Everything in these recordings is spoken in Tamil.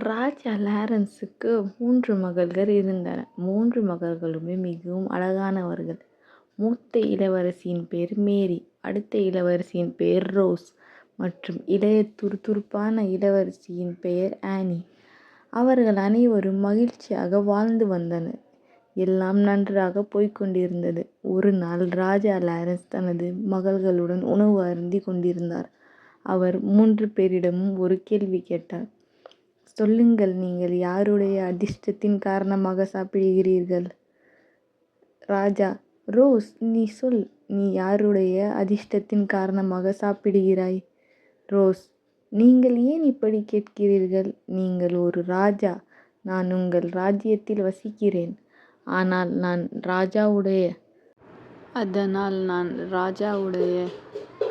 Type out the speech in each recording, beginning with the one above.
ராஜா லாரன்ஸுக்கு 3 மகள்கள் இருந்தனர். 3 மகள்களுமே மிகவும் அழகானவர்கள். மூத்த இளவரசியின் பெயர் மேரி, அடுத்த இளவரசியின் பெயர் ரோஸ் மற்றும் இளைய துருதுருப்பான இளவரசியின் பெயர் ஆனி. அவர்கள் அனைவரும் மகிழ்ச்சியாக வாழ்ந்து வந்தனர். எல்லாம் நன்றாக போய்க்கொண்டிருந்தது. ஒரு நாள் ராஜா லாரன்ஸ் தனது மகள்களுடன் உணவு அருந்திக் கொண்டிருந்தார். அவர் 3 பேரிடமும் ஒரு கேள்வி கேட்டார். சொல்லுங்கள், நீங்கள் யாருடைய அதிர்ஷ்டத்தின் காரணமாக சாப்பிடுகிறீர்கள்? ராஜா: ரோஸ், நீ சொல், நீ யாருடைய அதிர்ஷ்டத்தின் காரணமாக சாப்பிடுகிறாய்? ரோஸ்: நீங்கள் ஏன் இப்படி கேட்கிறீர்கள்? நீங்கள் ஒரு ராஜா. நான் உங்கள் ராஜ்யத்தில் வசிக்கிறேன். ஆனால் நான் ராஜாவுடைய அதனால் நான் ராஜாவுடைய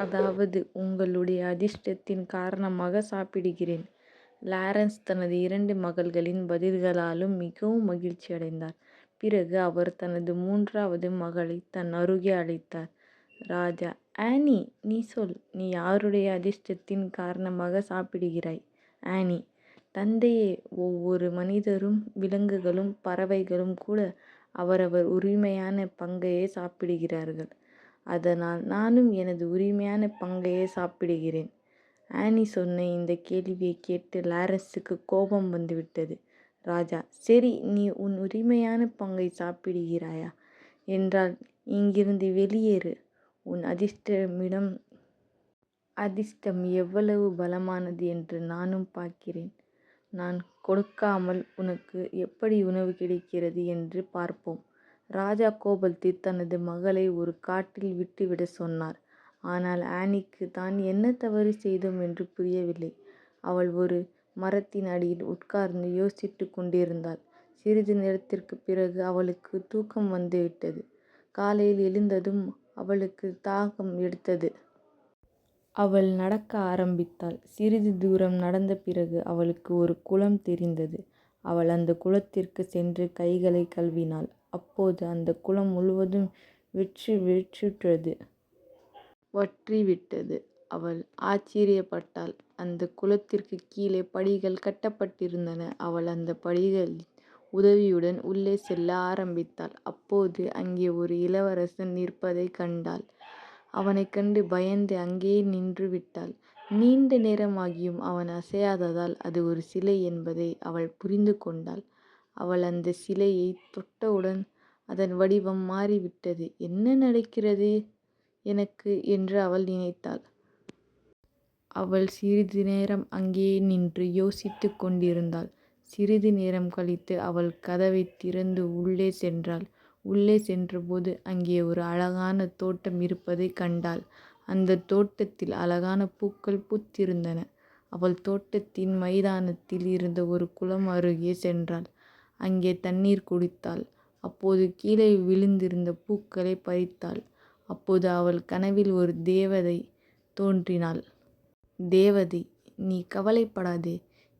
அதாவது உங்களுடைய அதிர்ஷ்டத்தின் காரணமாக சாப்பிடுகிறேன். லாரன்ஸ் தனது 2 மகள்களின் பதில்களாலும் மிகவும் மகிழ்ச்சி அடைந்தார். பிறகு அவர் தனது 3வது மகளை தன் அருகே அழைத்தார். ராஜா: ஆனி, நீ சொல், நீ யாருடைய அதிர்ஷ்டத்தின் காரணமாக சாப்பிடுகிறாய்? ஆனி: தந்தையே, ஒவ்வொரு மனிதரும் விலங்குகளும் பறவைகளும் கூட அவரவர் உரிமையான பங்கையே சாப்பிடுகிறார்கள். அதனால் நானும் எனது உரிமையான பங்கையே சாப்பிடுகிறேன். ஆனி சொன்ன இந்த கேள்வியை கேட்டு லாரன்ஸுக்கு கோபம் வந்துவிட்டது. ராஜா: சரி, நீ உன் உரிமையான பங்கை சாப்பிடுகிறாயா என்றால் இங்கிருந்து வெளியேறு. உன் அதிர்ஷ்டம் எவ்வளவு பலமானது என்று நானும் பார்க்கிறேன். நான் கொடுக்காமல் உனக்கு எப்படி உணவு கிடைக்கிறது என்று பார்ப்போம். ராஜா கோபத்தில் தனது மகளை ஒரு காட்டில் விட்டுவிட சொன்னார். ஆனால் ஆனிக்கு தான் என்ன தவறு செய்தோம் என்று புரியவில்லை. அவள் ஒரு மரத்தின் அடியில் உட்கார்ந்து யோசித்து கொண்டிருந்தாள். சிறிது நேரத்திற்கு பிறகு அவளுக்கு தூக்கம் வந்துவிட்டது. காலையில் எழுந்ததும் அவளுக்கு தாகம் எடுத்தது. அவள் நடக்க ஆரம்பித்தாள். சிறிது தூரம் நடந்த பிறகு அவளுக்கு ஒரு குளம் தெரிந்தது. அவள் அந்த குளத்திற்கு சென்று கைகளை கழுவினாள். அப்போது அந்த குளம் முழுவதும் வற்றிவிட்டது. அவள் ஆச்சரியப்பட்டாள். அந்த குளத்திற்கு கீழே படிகள் கட்டப்பட்டிருந்தன. அவள் அந்த படிகளின் உதவியுடன் உள்ளே செல்ல ஆரம்பித்தாள். அப்போது அங்கே ஒரு இளவரசன் நிற்பதைக் கண்டாள். அவனைக் கண்டு பயந்து அங்கேயே நின்று விட்டாள். நீண்ட நேரமாகியும் அவன் அசையாததால் அது ஒரு சிலை என்பதை அவள் புரிந்து கொண்டாள். அவள் அந்த சிலையை தொட்டவுடன் அதன் வடிவம் மாறிவிட்டது. என்ன நடக்கிறது எனக்கு என்று அவள் நினைத்தாள். அவள் சிறிது நேரம் அங்கேயே நின்று யோசித்து கொண்டிருந்தாள். சிறிது நேரம் கழித்து அவள் கதவை திறந்து உள்ளே சென்றாள். உள்ளே சென்றபோது அங்கே ஒரு அழகான தோட்டம் இருப்பதை கண்டாள். அந்த தோட்டத்தில் அழகான பூக்கள் பூத்திருந்தன. அவள் தோட்டத்தின் மைதானத்தில் இருந்த ஒரு குளம் அருகே சென்றாள். அங்கே தண்ணீர் குடித்தாள். அப்போது கீழே விழுந்திருந்த பூக்களை பறித்தாள். அப்போது அவள் கனவில் ஒரு தேவதை தோன்றினாள். தேவதை: நீ கவலைப்படாதே.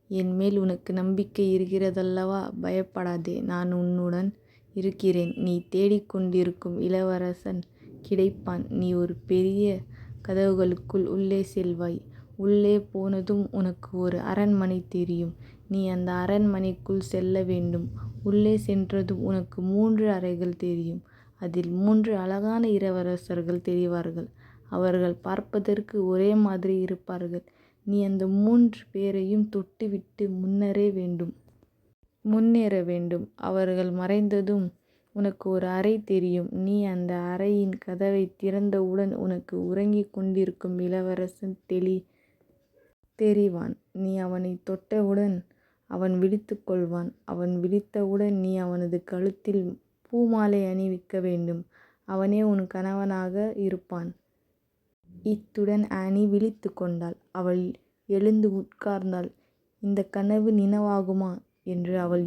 என் மேல் உனக்கு நம்பிக்கை இருக்கிறதல்லவா? பயப்படாதே, நான் உன்னுடன் இருக்கிறேன். நீ தேடிக்கொண்டிருக்கும் இளவரசன் கிடைப்பான். நீ ஒரு பெரிய கதவுகளுக்குள் உள்ளே செல்வாய். உள்ளே போனதும் உனக்கு ஒரு அரண்மனை தெரியும். நீ அந்த அரண்மனைக்குள் செல்ல வேண்டும். உள்ளே சென்றதும் உனக்கு 3 அறைகள் தெரியும். அதில் 3 அழகான இளவரசர்கள் தெரிவார்கள். அவர்கள் பார்ப்பதற்கு ஒரே மாதிரி இருப்பார்கள். நீ அந்த 3 பேரையும் தொட்டுவிட்டு முன்னேற வேண்டும். அவர்கள் மறைந்ததும் உனக்கு ஒரு அறை தெரியும். நீ அந்த அறையின் கதவை திறந்தவுடன் உனக்கு உறங்கிக் கொண்டிருக்கும் இளவரசன் தெரிவான். நீ அவனை தொட்டவுடன் அவன் விழித்துக் கொள்வான். அவன் விழித்தவுடன் நீ அவனது கழுத்தில் பூமாலை அணிவிக்க வேண்டும். அவனே உன் கணவனாக இருப்பான். இத்துடன் ஆனி விழித்து கொண்டாள். அவள் எழுந்து உட்கார்ந்தாள். இந்த கனவு நினைவாகுமா என்று அவள்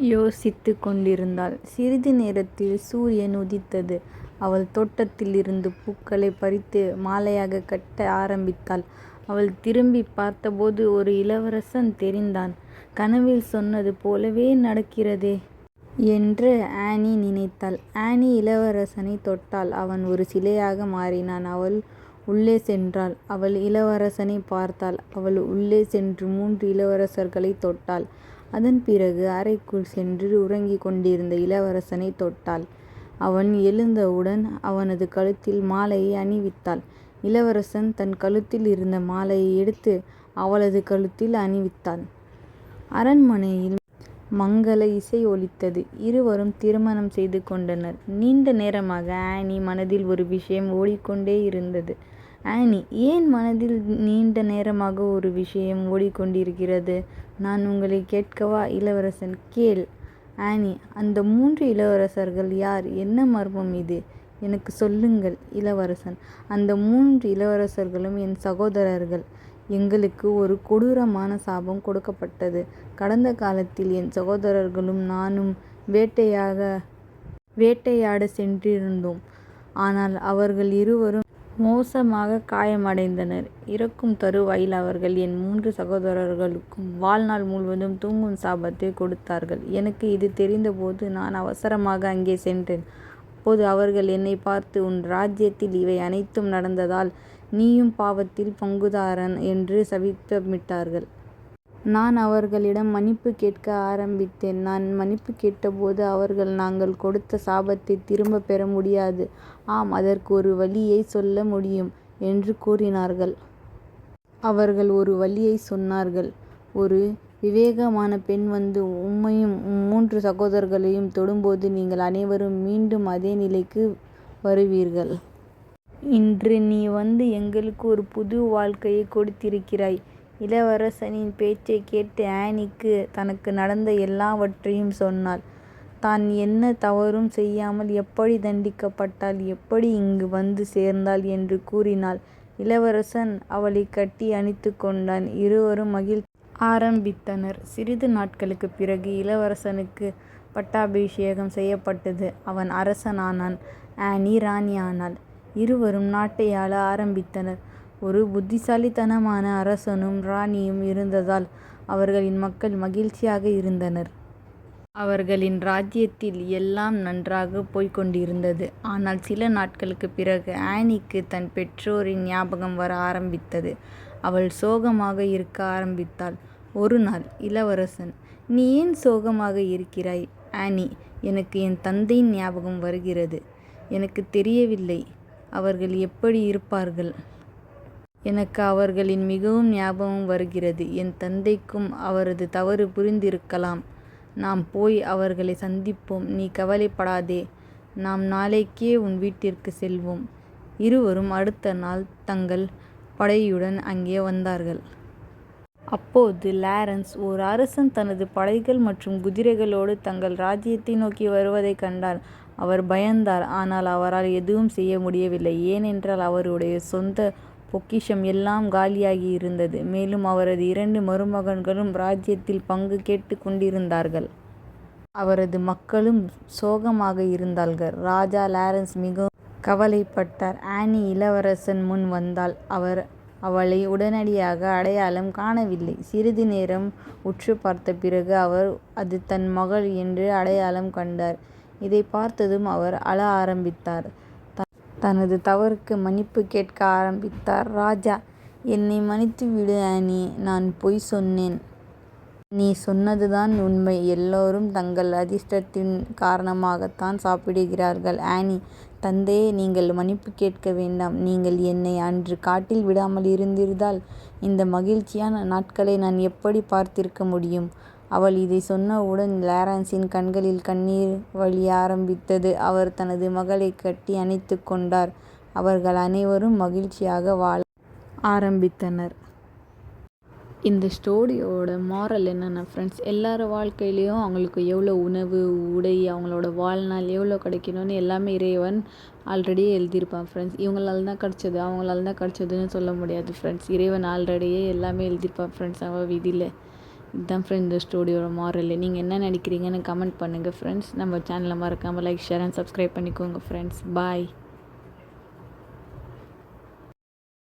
யோசித்து கொண்டிருந்தாள். சிறிது நேரத்தில் சூரியன் உதித்தது. அவள் தோட்டத்தில் இருந்து பூக்களை பறித்து மாலையாக கட்ட ஆரம்பித்தாள். அவள் திரும்பி பார்த்தபோது ஒரு இளவரசன் தெரிந்தான். கனவில் சொன்னது போலவே நடக்கிறதே என்று ஆனி நினைத்தாள். ஆனி இளவரசனை தொட்டாள். அவன் ஒரு சிலையாக மாறினான். அவள் உள்ளே சென்றாள். அவள் இளவரசனை பார்த்தாள். அவள் உள்ளே சென்று 3 இளவரசர்களை தொட்டாள். அதன் பிறகு அறைக்குள் சென்று உறங்கிக் கொண்டிருந்த இளவரசனை தொட்டாள். அவன் எழுந்தவுடன் அவனது கழுத்தில் மாலையை அணிவித்தாள். இளவரசன் தன் கழுத்தில் இருந்த மாலையை எடுத்து அவளது கழுத்தில் அணிவித்தான். அரண்மனையில் மங்கள இசை ஒலித்தது. இருவரும் திருமணம் செய்து கொண்டனர். நீண்ட நேரமாக ஆனி மனதில் ஒரு விஷயம் ஓடிக்கொண்டே இருந்தது. ஆனி, ஏன் மனதில் நீண்ட நேரமாக ஒரு விஷயம் ஓடிக்கொண்டிருக்கிறது? நான் உங்களை கேட்கவா? இளவரசன், கேள். ஆனி, அந்த 3 இளவரசர்கள் யார்? என்ன மர்மம் இது? எனக்கு சொல்லுங்கள். இளவரசன், அந்த 3 இளவரசர்களும் என் சகோதரர்கள். எங்களுக்கு ஒரு கொடூரமான சாபம் கொடுக்கப்பட்டது. கடந்த காலத்தில் என் சகோதரர்களும் நானும் வேட்டையாட சென்றிருந்தோம். ஆனால் அவர்கள் இருவரும் மோசமாக காயமடைந்தனர். இறக்கும் தருவாயில் அவர்கள் என் 3 சகோதரர்களுக்கும் வாழ்நாள் முழுவதும் தூங்கும் சாபத்தை கொடுத்தார்கள். எனக்கு இது தெரிந்தபோது நான் அவசரமாக அங்கே சென்றேன். அப்போது அவர்கள் என்னை பார்த்து, உன் ராஜ்யத்தில் இவை அனைத்தும் நடந்ததால் நீயும் பாவத்தில் பங்குதாரன் என்று சபித்தமிட்டார்கள். நான் அவர்களிடம் மன்னிப்பு கேட்க ஆரம்பித்தேன். நான் மன்னிப்பு கேட்டபோது அவர்கள், நாங்கள் கொடுத்த சாபத்தை திரும்ப பெற முடியாது, ஆம், அதற்கு ஒரு வழியை சொல்ல முடியும் என்று கூறினார்கள். அவர்கள் ஒரு வழியை சொன்னார்கள். ஒரு விவேகமான பெண் வந்து உம்மையும் 3 சகோதரர்களையும் தொடும்போது நீங்கள் அனைவரும் மீண்டும் அதே நிலைக்கு வருவீர்கள். இன்று நீ வந்து எங்களுக்கு ஒரு புது வாழ்க்கையை கொடுத்திருக்கிறாய். இளவரசனின் பேச்சை கேட்டு ஆனிக்கு தனக்கு நடந்த எல்லாவற்றையும் சொன்னாள். தான் என்ன தவறும் செய்யாமல் எப்படி தண்டிக்கப்பட்டாள், எப்படி இங்கு வந்து சேர்ந்தாள் என்று கூறினாள். இளவரசன் அவளை கட்டி அணைத்து கொண்டான். இருவரும் மகிழ்ச்சி ஆரம்பித்தனர். சிறிது நாட்களுக்கு பிறகு இளவரசனுக்கு பட்டாபிஷேகம் செய்யப்பட்டது. அவன் அரசனானான். ஆனி ராணியானாள். இருவரும் நாட்டை ஆள ஆரம்பித்தனர். ஒரு புத்திசாலித்தனமான அரசனும் ராணியும் இருந்ததால் அவர்களின் மக்கள் மகிழ்ச்சியாக இருந்தனர். அவர்களின் ராஜ்யத்தில் எல்லாம் நன்றாக போய்கொண்டிருந்தது. ஆனால் சில நாட்களுக்கு பிறகு ஆனிக்கு தன் பெற்றோரின் ஞாபகம் வர ஆரம்பித்தது. அவள் சோகமாக இருக்க ஆரம்பித்தாள். ஒரு நாள், இளவரசன், நீ ஏன் சோகமாக இருக்கிறாய்? ஆனி, எனக்கு என் தந்தையின் ஞாபகம் வருகிறது. எனக்கு தெரியவில்லை அவர்கள் எப்படி இருப்பார்கள். எனக்கு அவர்களின் மிகவும் ஞாபகம் வருகிறது. என் தந்தைக்கும் அவரது தவறு புரிந்திருக்கலாம். நாம் போய் அவர்களை சந்திப்போம். நீ கவலைப்படாதே. நாம் நாளைக்கே உன் வீட்டிற்கு செல்வோம். இருவரும் அடுத்த நாள் தங்கள் படையுடன் அங்கே வந்தார்கள். அப்போது லாரன்ஸ், ஓர் அரசன் தனது படைகள் மற்றும் குதிரைகளோடு தங்கள் ராஜ்யத்தை நோக்கி வருவதைக் கண்டார். அவர் பயந்தார். ஆனால் அவரால் எதுவும் செய்ய முடியவில்லை. ஏனென்றால் அவருடைய சொந்த பொக்கிஷம் எல்லாம் காலியாகி இருந்தது. மேலும் அவரது 2 மருமகன்களும் ராஜ்யத்தில் பங்கு கேட்டு கொண்டிருந்தார்கள். அவரது மக்களும் சோகமாக இருந்தார்கள். ராஜா லாரன்ஸ் மிகவும் கவலைப்பட்டார். ஆனி இளவரசன் முன் வந்தாள். அவர் அவளை உடனடியாக அடையாளம் காணவில்லை. சிறிது நேரம் உற்று பார்த்த பிறகு அவர் அது தன் மகள் என்று அடையாளம் கண்டார். இதை பார்த்ததும் அவர் அழ ஆரம்பித்தார். தனது தவறுக்கு மன்னிப்பு கேட்க ஆரம்பித்தார். ராஜா, என்னை மன்னித்து விடு ஆனி. நான் பொய் சொன்னேன். நீ சொன்னதுதான் உண்மை. எல்லோரும் தங்கள் அதிர்ஷ்டத்தின் காரணமாகத்தான் சாப்பிடுகிறார்கள். ஆனி, தந்தையே, நீங்கள் மன்னிப்பு கேட்க வேண்டாம். நீங்கள் என்னை அன்று காட்டில் விடாமல் இருந்திருந்தால் இந்த மகிழ்ச்சியான நாட்களை நான் எப்படி பார்த்திருக்க முடியும்? அவள் இதை சொன்னவுடன் லாரன்ஸின் கண்களில் கண்ணீர் வழிய ஆரம்பித்தது. அவர் தனது மகளை கட்டி அணைத்து கொண்டார். அவர்கள் அனைவரும் மகிழ்ச்சியாக வாழ ஆரம்பித்தனர். இந்த ஸ்டோரியோட மாரல் என்னென்னா ஃப்ரெண்ட்ஸ், எல்லார் வாழ்க்கையிலையும் அவங்களுக்கு எவ்வளோ உணவு, உடை, அவங்களோட வாழ்நாள் எவ்வளோ கிடைக்கணும்னு எல்லாமே இறைவன் ஆல்ரெடியே எழுதியிருப்பான் ஃப்ரெண்ட்ஸ். இவங்களால தான் கிடச்சது, அவங்களால தான் கிடச்சதுன்னு சொல்ல முடியாது ஃப்ரெண்ட்ஸ். இறைவன் ஆல்ரெடியே எல்லாமே எழுதியிருப்பான் ஃப்ரெண்ட்ஸ் அவள் விதியில். இதுதான் ஃப்ரெண்ட்ஸ் இந்த ஸ்டோரியோட மாரல். நீங்கள் என்ன நினைக்கிறீங்கன்னு கமெண்ட் பண்ணுங்கள் ஃப்ரெண்ட்ஸ். நம்ம சேனலை மறக்காமல் லைக், ஷேர் அண்ட் சப்ஸ்கிரைப் பண்ணிக்கோங்க ஃப்ரெண்ட்ஸ். பாய்.